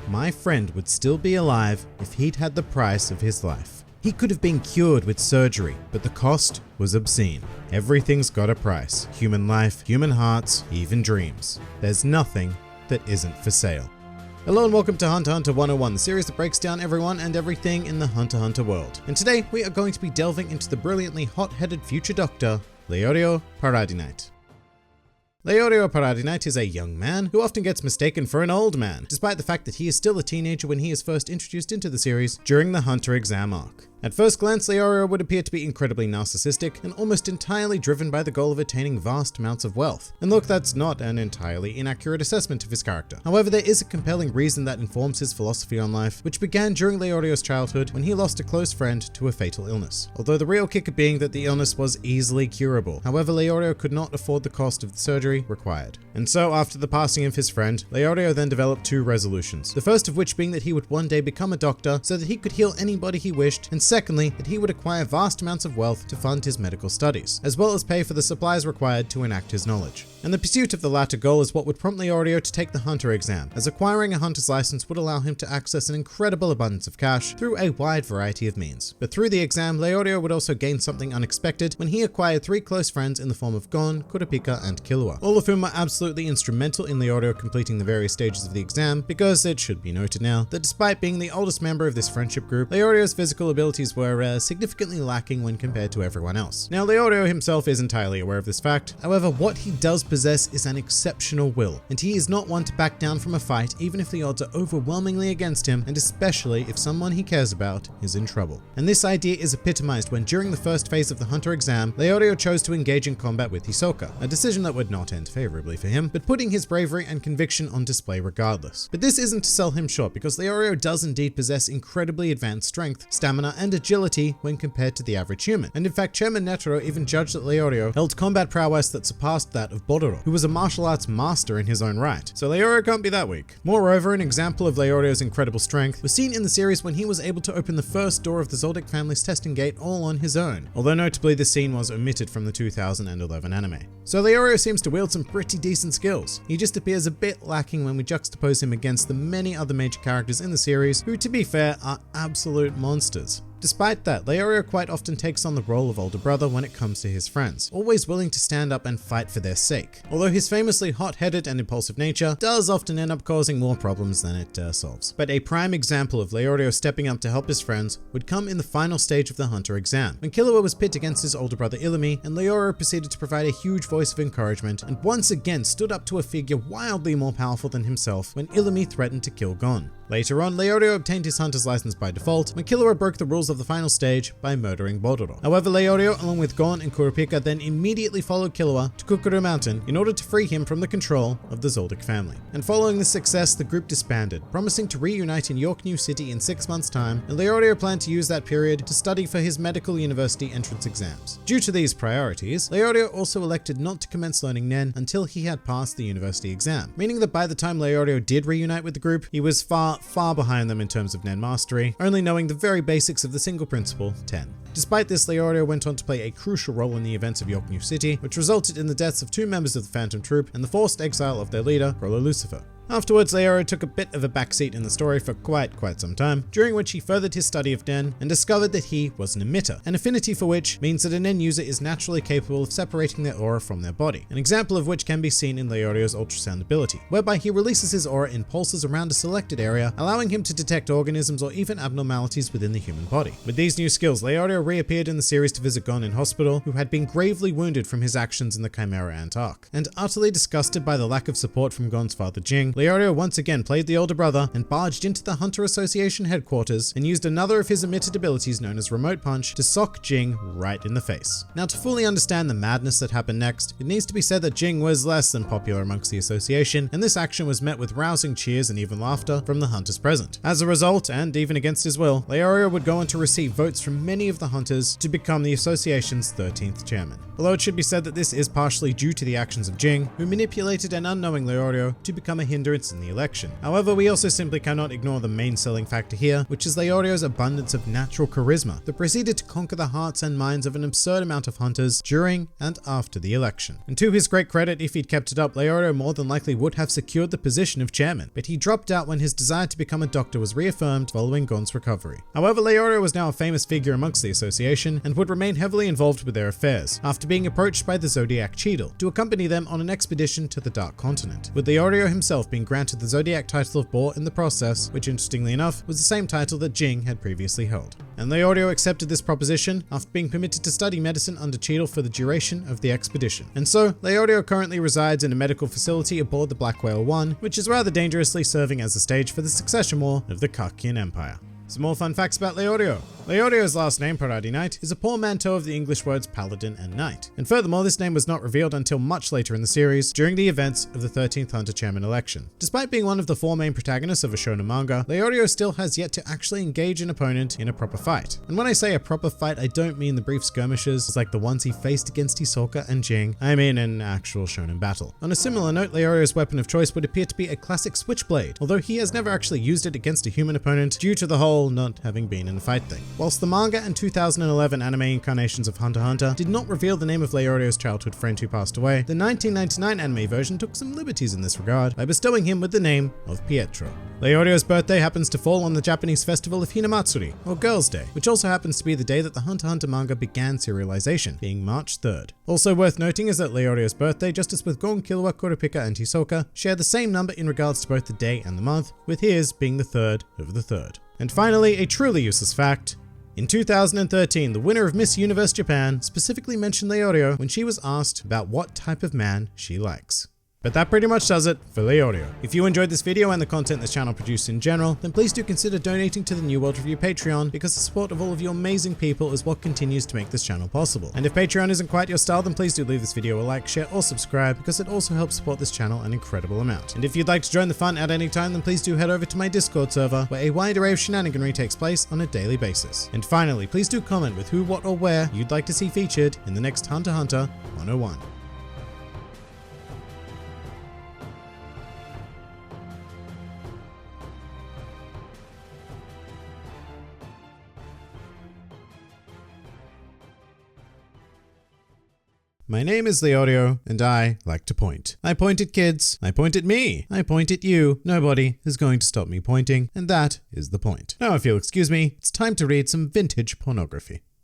my friend would still be alive if he'd had the price of his life. He could have been cured with surgery, but the cost was obscene. Everything's got a price. Human life, human hearts, even dreams. There's nothing that isn't for sale. Hello and welcome to Hunter x Hunter 101, the series that breaks down everyone and everything in the Hunter x Hunter world. And today we are going to be delving into the brilliantly hot-headed future doctor, Leorio Paradis. Leorio Paradis is a young man who often gets mistaken for an old man, despite the fact that he is still a teenager when he is first introduced into the series during the Hunter exam arc. At first glance, Leorio would appear to be incredibly narcissistic and almost entirely driven by the goal of attaining vast amounts of wealth. And look, that's not an entirely inaccurate assessment of his character. However, there is a compelling reason that informs his philosophy on life, which began during Leorio's childhood when he lost a close friend to a fatal illness. Although the real kicker being that the illness was easily curable. However, Leorio could not afford the cost of the surgery required. And so, after the passing of his friend, Leorio then developed two resolutions. The first of which being that he would one day become a doctor so that he could heal anybody he wished, and secondly, that he would acquire vast amounts of wealth to fund his medical studies, as well as pay for the supplies required to enact his knowledge. And the pursuit of the latter goal is what would prompt Leorio to take the Hunter exam, as acquiring a Hunter's license would allow him to access an incredible abundance of cash through a wide variety of means. But through the exam, Leorio would also gain something unexpected when he acquired three close friends in the form of Gon, Kurapika, and Killua, all of whom were absolutely instrumental in Leorio completing the various stages of the exam, because it should be noted now that despite being the oldest member of this friendship group, Leorio's physical abilities were significantly lacking when compared to everyone else. Now, Leorio himself is entirely aware of this fact. However, what he does possess is an exceptional will, and he is not one to back down from a fight even if the odds are overwhelmingly against him, and especially if someone he cares about is in trouble. And this idea is epitomized when during the first phase of the Hunter exam, Leorio chose to engage in combat with Hisoka, a decision that would not end favorably for him, but putting his bravery and conviction on display regardless. But this isn't to sell him short, because Leorio does indeed possess incredibly advanced strength, stamina, and agility when compared to the average human. And in fact, Chairman Netero even judged that Leorio held combat prowess that surpassed that of Bororo, who was a martial arts master in his own right. So Leorio can't be that weak. Moreover, an example of Leorio's incredible strength was seen in the series when he was able to open the first door of the Zoldyck family's testing gate all on his own, although notably this scene was omitted from the 2011 anime. So Leorio seems to wield some pretty decent skills. He just appears a bit lacking when we juxtapose him against the many other major characters in the series who, to be fair, are absolute monsters. Despite that, Leorio quite often takes on the role of older brother when it comes to his friends, always willing to stand up and fight for their sake. Although his famously hot-headed and impulsive nature does often end up causing more problems than it solves. But a prime example of Leorio stepping up to help his friends would come in the final stage of the Hunter exam, when Killua was pit against his older brother Illumi, and Leorio proceeded to provide a huge voice of encouragement, and once again stood up to a figure wildly more powerful than himself when Illumi threatened to kill Gon. Later on, Leorio obtained his Hunter's license by default when Killua broke the rules of the final stage by murdering Bororo. However, Leorio, along with Gon and Kurapika, then immediately followed Killua to Kukuru Mountain in order to free him from the control of the Zoldyck family. And following this success, the group disbanded, promising to reunite in York New City in 6 months' time, and Leorio planned to use that period to study for his medical university entrance exams. Due to these priorities, Leorio also elected not to commence learning Nen until he had passed the university exam, meaning that by the time Leorio did reunite with the group, he was far behind them in terms of Nen mastery, only knowing the very basics of the single principle, 10. Despite this, Leorio went on to play a crucial role in the events of York New City, which resulted in the deaths of 2 members of the Phantom Troop and the forced exile of their leader, Rolo Lucifer. Afterwards, Leorio took a bit of a backseat in the story for quite some time, during which he furthered his study of Nen and discovered that he was an emitter, an affinity for which means that a Nen user is naturally capable of separating their aura from their body, an example of which can be seen in Leorio's ultrasound ability, whereby he releases his aura in pulses around a selected area, allowing him to detect organisms or even abnormalities within the human body. With these new skills, Leorio reappeared in the series to visit Gon in hospital, who had been gravely wounded from his actions in the Chimera Ant arc. And utterly disgusted by the lack of support from Gon's father Jing, Leorio once again played the older brother and barged into the Hunter Association headquarters and used another of his emitted abilities known as Remote Punch to sock Jing right in the face. Now, to fully understand the madness that happened next, it needs to be said that Jing was less than popular amongst the association, and this action was met with rousing cheers and even laughter from the Hunters present. As a result, and even against his will, Leorio would go on to receive votes from many of the Hunters to become the association's 13th chairman. Although it should be said that this is partially due to the actions of Jing, who manipulated an unknowing Leorio to become a hindrance hindrance in the election. However, we also simply cannot ignore the main selling factor here, which is Leorio's abundance of natural charisma that proceeded to conquer the hearts and minds of an absurd amount of hunters during and after the election. And to his great credit, if he'd kept it up, Leorio more than likely would have secured the position of chairman, but he dropped out when his desire to become a doctor was reaffirmed following Gon's recovery. However, Leorio was now a famous figure amongst the association and would remain heavily involved with their affairs, after being approached by the Zodiac Cheadle to accompany them on an expedition to the Dark Continent, with Leorio himself being granted the Zodiac title of Boar in the process, which interestingly enough was the same title that Jing had previously held. And Leorio accepted this proposition after being permitted to study medicine under Cheadle for the duration of the expedition. And so, Leorio currently resides in a medical facility aboard the Black Whale 1, which is rather dangerously serving as a stage for the succession war of the Kakian Empire. Some more fun facts about Leorio. Leorio's last name, Paradi Knight, is a portmanteau of the English words paladin and knight. And furthermore, this name was not revealed until much later in the series, during the events of the 13th Hunter Chairman election. Despite being one of the 4 main protagonists of a shonen manga, Leorio still has yet to actually engage an opponent in a proper fight. And when I say a proper fight, I don't mean the brief skirmishes like the ones he faced against Hisoka and Jing. I mean an actual shonen battle. On a similar note, Leorio's weapon of choice would appear to be a classic switchblade, although he has never actually used it against a human opponent due to the whole not having been in a fight thing. Whilst the manga and 2011 anime incarnations of Hunter x Hunter did not reveal the name of Leorio's childhood friend who passed away, the 1999 anime version took some liberties in this regard by bestowing him with the name of Pietro. Leorio's birthday happens to fall on the Japanese festival of Hinamatsuri, or Girls' Day, which also happens to be the day that the Hunter x Hunter manga began serialization, being March 3rd. Also worth noting is that Leorio's birthday, just as with Gon, Killua, Kurapika, and Hisoka, share the same number in regards to both the day and the month, with his being the 3rd of the 3rd. And finally, a truly useless fact. In 2013, the winner of Miss Universe Japan specifically mentioned Leorio when she was asked about what type of man she likes. But that pretty much does it for Leorio. If you enjoyed this video and the content this channel produced in general, then please do consider donating to the New World Review Patreon, because the support of all of you amazing people is what continues to make this channel possible. And if Patreon isn't quite your style, then please do leave this video a like, share, or subscribe, because it also helps support this channel an incredible amount. And if you'd like to join the fun at any time, then please do head over to my Discord server, where a wide array of shenaniganry takes place on a daily basis. And finally, please do comment with who, what, or where you'd like to see featured in the next Hunter x Hunter 101. My name is Leorio, and I like to point. I point at kids, I point at me, I point at you. Nobody is going to stop me pointing, and that is the point. Now, if you'll excuse me, it's time to read some vintage pornography.